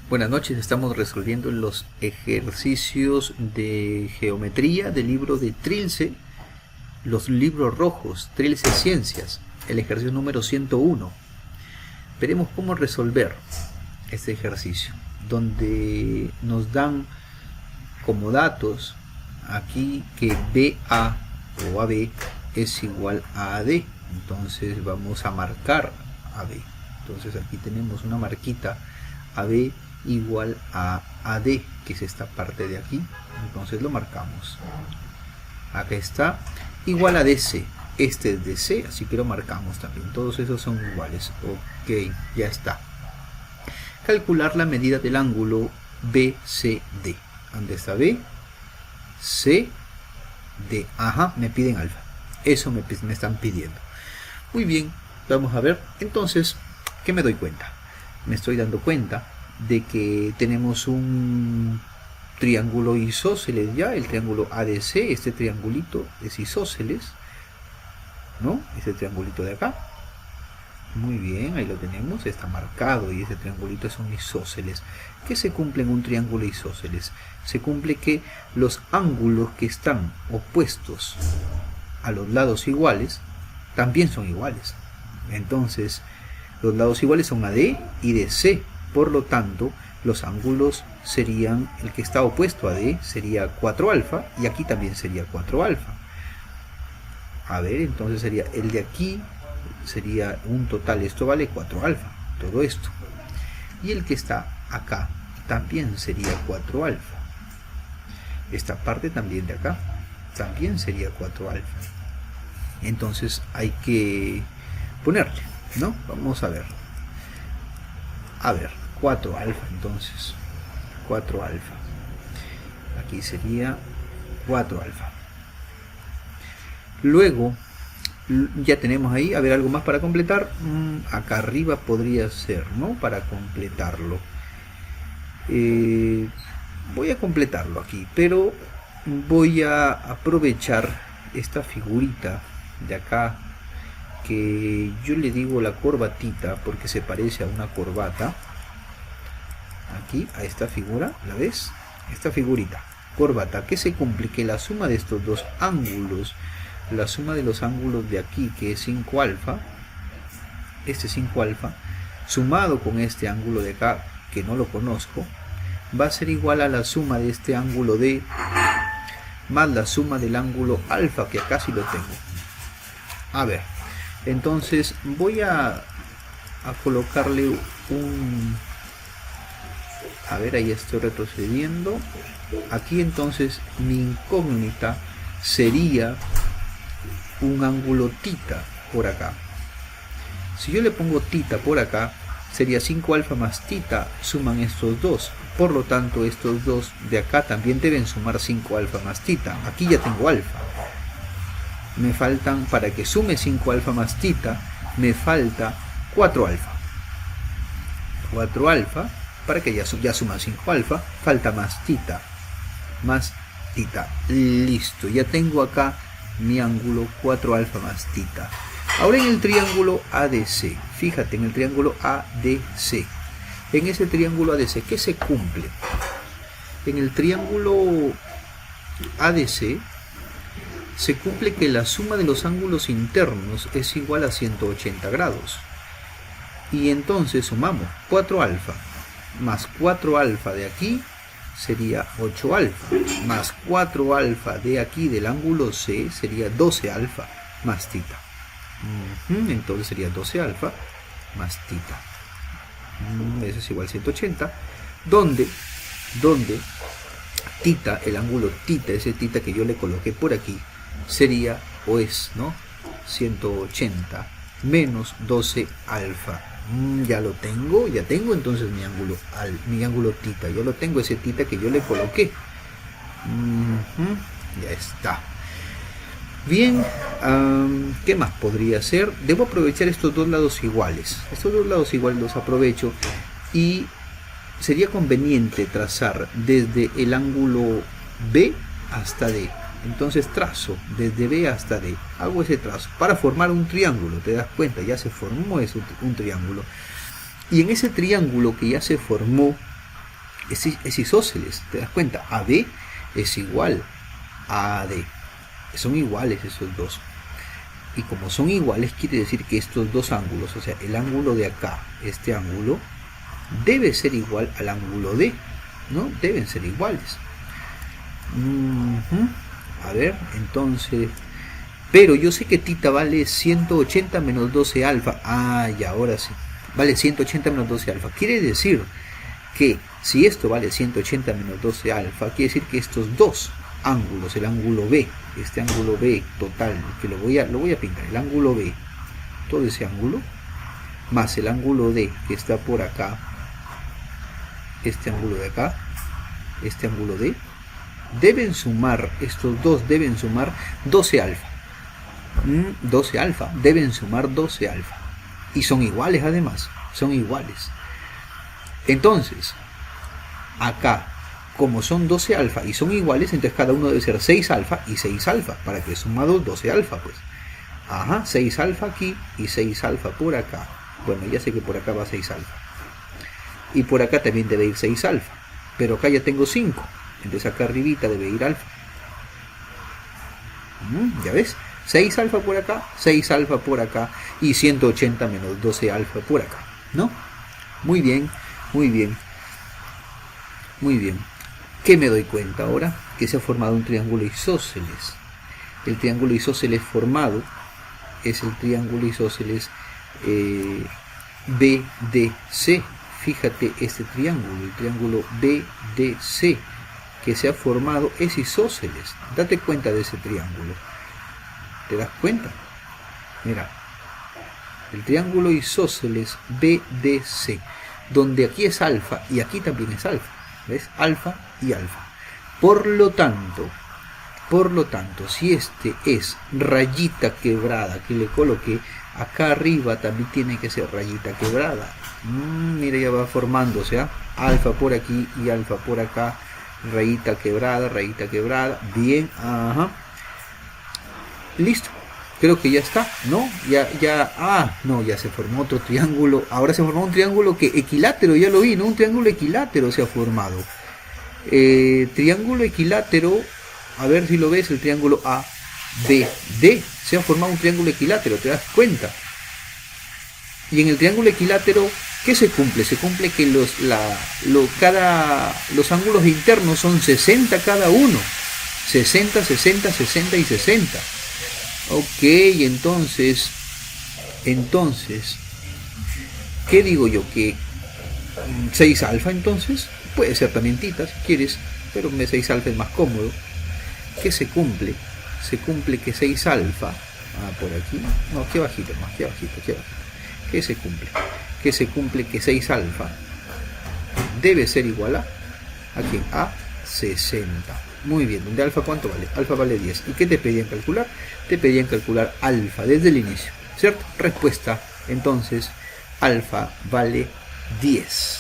Buenas noches, estamos resolviendo los ejercicios de geometría del libro de Trilce, los libros rojos, Trilce Ciencias, el ejercicio número 101. Veremos cómo resolver este ejercicio, donde nos dan como datos aquí que BA o AB es igual a AD. Entonces vamos a marcar AB. Entonces aquí tenemos una marquita AB igual a AD, que es esta parte de aquí. Entonces lo marcamos. Acá está, igual a DC. Este es DC, así que lo marcamos también. Todos esos son iguales. Ok, ya está. Calcular la medida del ángulo BCD. ¿Dónde está B? C, D. Ajá, me piden alfa. Eso me están pidiendo. Muy bien, vamos a ver. Entonces, ¿qué me doy cuenta? Me estoy dando cuenta de que tenemos un triángulo isósceles ya, el triángulo ADC. Este triangulito es isósceles, ¿no? Este triangulito de acá. Muy bien, ahí lo tenemos, está marcado, y ese triangulito es un isósceles. ¿Qué se cumple en un triángulo isósceles? Se cumple que los ángulos que están opuestos a los lados iguales también son iguales. Entonces, los lados iguales son AD y DC. Por lo tanto, los ángulos serían, el que está opuesto a D sería 4 alfa, y aquí también sería 4 alfa. A ver, entonces sería el de aquí, sería un total, esto vale 4 alfa, todo esto. Y el que está acá también sería 4 alfa. Esta parte también de acá también sería 4 alfa. Entonces hay que ponerle, ¿no? Vamos a ver. A ver, 4 alfa entonces. 4 alfa. Aquí sería 4 alfa. Luego, ya tenemos ahí, a ver, algo más para completar. Acá arriba podría ser, ¿no? Para completarlo. Voy a completarlo aquí, pero voy a aprovechar esta figurita de acá, que yo le digo la corbatita porque se parece a una corbata. Aquí, a esta figura, ¿la ves? Esta figurita, corbata, que se cumple que la suma de estos dos ángulos, la suma de los ángulos de aquí, que es 5 alfa, este 5 alfa, sumado con este ángulo de acá, que no lo conozco, va a ser igual a la suma de este ángulo D más la suma del ángulo alfa, que acá sí lo tengo. A ver, entonces voy a colocarle un... A ver, ahí estoy retrocediendo. Aquí entonces mi incógnita sería un ángulo tita por acá. Si yo le pongo tita por acá, sería 5 alfa más tita, suman estos dos. Por lo tanto, estos dos de acá también deben sumar 5 alfa más tita. Aquí ya tengo alfa. Me faltan, para que sume 5 alfa más tita, me falta 4 alfa. 4 alfa, para que ya suma 5 alfa, falta más tita. Más tita. Listo, ya tengo acá mi ángulo 4 alfa más tita. Ahora en el triángulo ADC, fíjate, en el triángulo ADC. En ese triángulo ADC, ¿qué se cumple? En el triángulo ADC se cumple que la suma de los ángulos internos es igual a 180 grados. Y entonces sumamos 4 alfa más 4 alfa de aquí sería 8 alfa, más 4 alfa de aquí del ángulo C sería 12 alfa más tita. Entonces sería 12 alfa más tita. Eso es igual a 180, donde tita, el ángulo tita, ese tita que yo le coloqué por aquí, sería, o es, ¿no? 180 menos 12 alfa. Ya lo tengo, ya tengo entonces mi ángulo tita, yo lo tengo, ese tita que yo le coloqué. Ya está. Bien, ¿qué más podría ser? Debo aprovechar estos dos lados iguales. Estos dos lados iguales los aprovecho, y sería conveniente trazar desde el ángulo B hasta D. Entonces trazo desde B hasta D, hago ese trazo para formar un triángulo. Te das cuenta, ya se formó un triángulo, y en ese triángulo que ya se formó es isósceles, ¿te das cuenta? AB es igual a AD. Son iguales esos dos. Y como son iguales, quiere decir que estos dos ángulos, o sea, el ángulo de acá, este ángulo, debe ser igual al ángulo D, ¿no? Deben ser iguales. A ver, entonces... Pero yo sé que θ vale 180 menos 12 alfa. Ah, ya, ahora sí. Vale 180 menos 12 alfa. Quiere decir que si esto vale 180 menos 12 alfa, quiere decir que estos dos ángulos, el ángulo B, este ángulo B total, que lo voy a pintar, el ángulo B, todo ese ángulo, más el ángulo D que está por acá, este ángulo de acá, este ángulo D, deben sumar, estos dos deben sumar 12 alfa. 12 alfa, deben sumar 12 alfa. Y son iguales además, son iguales. Entonces, acá, como son 12 alfa y son iguales, entonces cada uno debe ser 6 alfa y 6 alfa, para que sumados 12 alfa, pues. Ajá, 6 alfa aquí y 6 alfa por acá. Bueno, ya sé que por acá va 6 alfa. Y por acá también debe ir 6 alfa. Pero acá ya tengo 5. Entonces acá arribita debe ir alfa. ¿Ya ves? 6 alfa por acá, 6 alfa por acá y 180 menos 12 alfa por acá, ¿no? Muy bien, muy bien, muy bien. ¿Qué me doy cuenta ahora? Que se ha formado un triángulo isósceles. El triángulo isósceles formado es el triángulo isósceles BDC. Fíjate este triángulo, el triángulo BDC que se ha formado es isósceles. Date cuenta de ese triángulo. ¿Te das cuenta? Mira, el triángulo isósceles BDC, donde aquí es alfa y aquí también es alfa. ¿Ves? Alfa y alfa. Por lo tanto, si este es rayita quebrada que le coloqué, acá arriba también tiene que ser rayita quebrada. Mira, ya va formándose, ¿eh? Alfa por aquí y alfa por acá. Rayita quebrada, bien, ajá. Listo, creo que ya está, ¿no? No, ya se formó otro triángulo. Ahora se formó un triángulo que equilátero, ya lo vi, ¿no? Un triángulo equilátero se ha formado. Triángulo equilátero, a ver si lo ves, el triángulo ABD. Se ha formado un triángulo equilátero, ¿te das cuenta? Y en el triángulo equilátero, ¿qué se cumple? Se cumple que los ángulos internos son 60 cada uno. 60, 60, 60 y 60. Ok, entonces, ¿qué digo yo? Que 6 alfa entonces, puede ser también θ si quieres, pero 6 alfa es más cómodo. ¿Qué se cumple? Se cumple que 6 alfa, por aquí, no, qué bajito más, qué bajito. ¿Qué se cumple? Que se cumple que 6 alfa debe ser igual a quién? A 60. Muy bien, ¿donde alfa cuánto vale? Alfa vale 10. ¿Y qué te pedían calcular? Te pedían calcular alfa desde el inicio, ¿cierto? Respuesta, entonces, alfa vale 10.